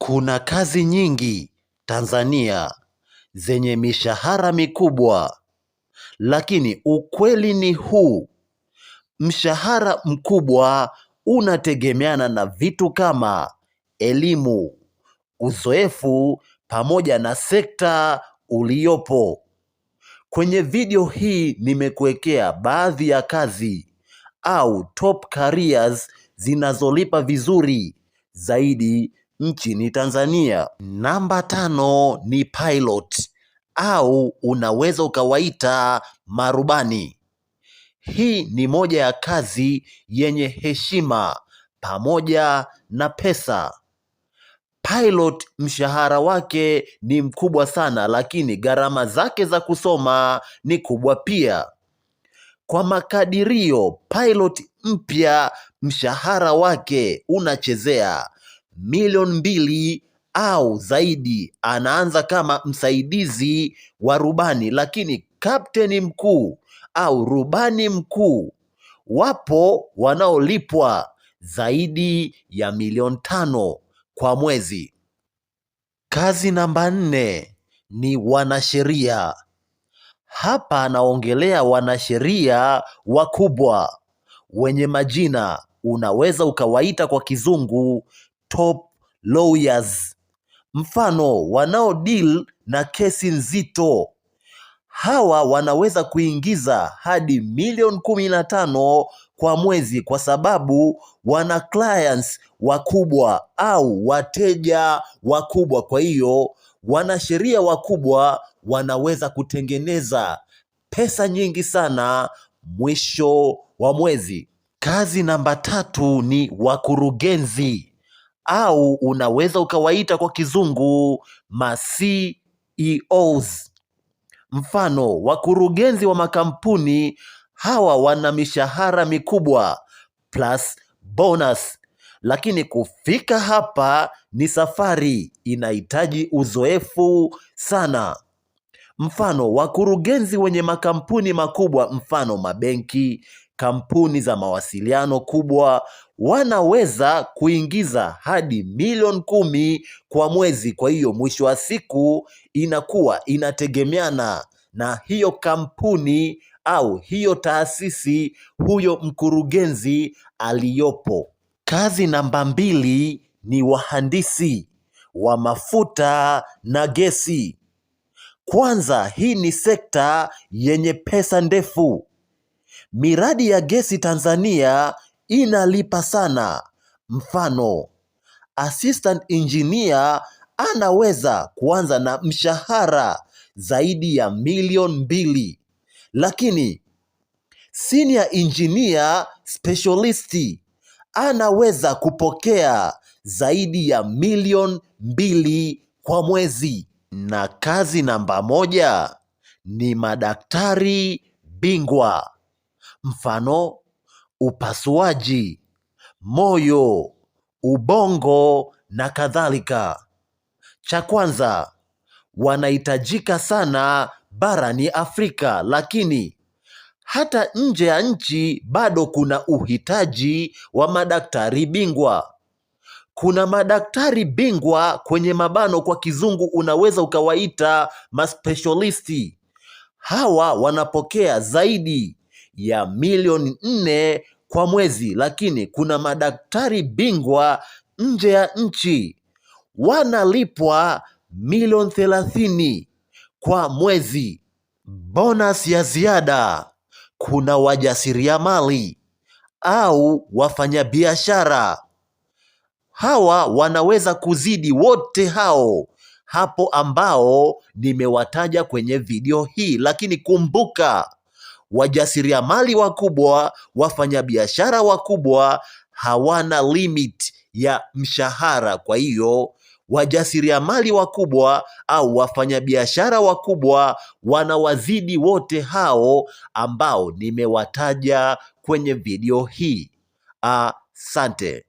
Kuna kazi nyingi Tanzania zenye mishahara mikubwa, lakini ukweli ni huu: mshahara mkubwa unategemeana na vitu kama elimu, uzoefu pamoja na sekta uliopo. Kwenye video hii nimekuwekea baadhi ya kazi au top careers zinazolipa vizuri zaidi nchini Tanzania. Namba 5 ni pilot au unaweza ukawaita marubani. Hii ni moja ya kazi yenye heshima pamoja na pesa. Pilot mshahara wake ni mkubwa sana, lakini gharama zake za kusoma ni kubwa pia. Kwa makadirio, pilot mpya mshahara wake unachezea milioni 2 au zaidi. Anaanza kama msaidizi wa rubani, lakini kapteni mkuu au rubani mkuu wapo wanaolipwa zaidi ya milioni 5 kwa mwezi. Kazi namba 4 ni wanasheria. Hapa naongelea wanasheria wakubwa wenye majina, unaweza ukawaita kwa kizungu top lawyers. Mfano, wanao deal na kesi nzito. Hawa wanaweza kuingiza hadi milioni 15 kwa mwezi, kwa sababu wana clients wakubwa au wateja wakubwa. Kwa hiyo wanasheria wakubwa wanaweza kutengeneza pesa nyingi sana mwisho wa mwezi. Kazi namba 3 ni wakurugenzi au unaweza ukawaita kwa kizungu ma CEOs. Mfano, wakurugenzi wa makampuni hawa wana mishahara mikubwa plus bonus, lakini kufika hapa ni safari, inahitaji uzoefu sana. Mfano, wakurugenzi wenye makampuni makubwa, mfano mabenki, kampuni za mawasiliano kubwa, wanaweza kuingiza hadi milioni 10 kwa mwezi. Kwa hiyo mwisho wa siku inakuwa inategemeana na hiyo kampuni au hiyo taasisi huyo mkurugenzi aliyopo. Kazi namba 2 ni wahandisi wa mafuta na gesi. Kwanza, hii ni sekta yenye pesa ndefu. Miradi ya gesi Tanzania inalipa sana. Mfano, assistant engineer anaweza kuanza na mshahara zaidi ya milioni 2, lakini senior engineer specialist anaweza kupokea zaidi ya milioni 2 kwa mwezi. Na kazi namba 1 ni madaktari bingwa. Mfano, upasuaji, moyo, ubongo na kadhalika. Cha kwanza, wanahitajika sana barani Afrika, lakini hata nje ya nchi bado kuna uhitaji wa madaktari bingwa. Kuna madaktari bingwa kwenye mabano, kwa kizungu unaweza ukawaita maspecialisti. Hawa wanapokea zaidi ya milioni 4 kwa mwezi, lakini kuna madaktari bingwa nje ya nchi wanalipwa milioni 30 kwa mwezi. Bonus ya ziada, kuna wajasiriamali au wafanyabiashara. Hawa wanaweza kuzidi wote hao hapo ambao nimewataja kwenye video hii, lakini kumbuka, wajasiriamali wakubwa, wafanyabiashara wakubwa hawana limit ya mshahara. Kwa hiyo wajasiriamali wakubwa au wafanyabiashara wakubwa wanawazidi wote hao ambao nimewataja kwenye video hii. Asante.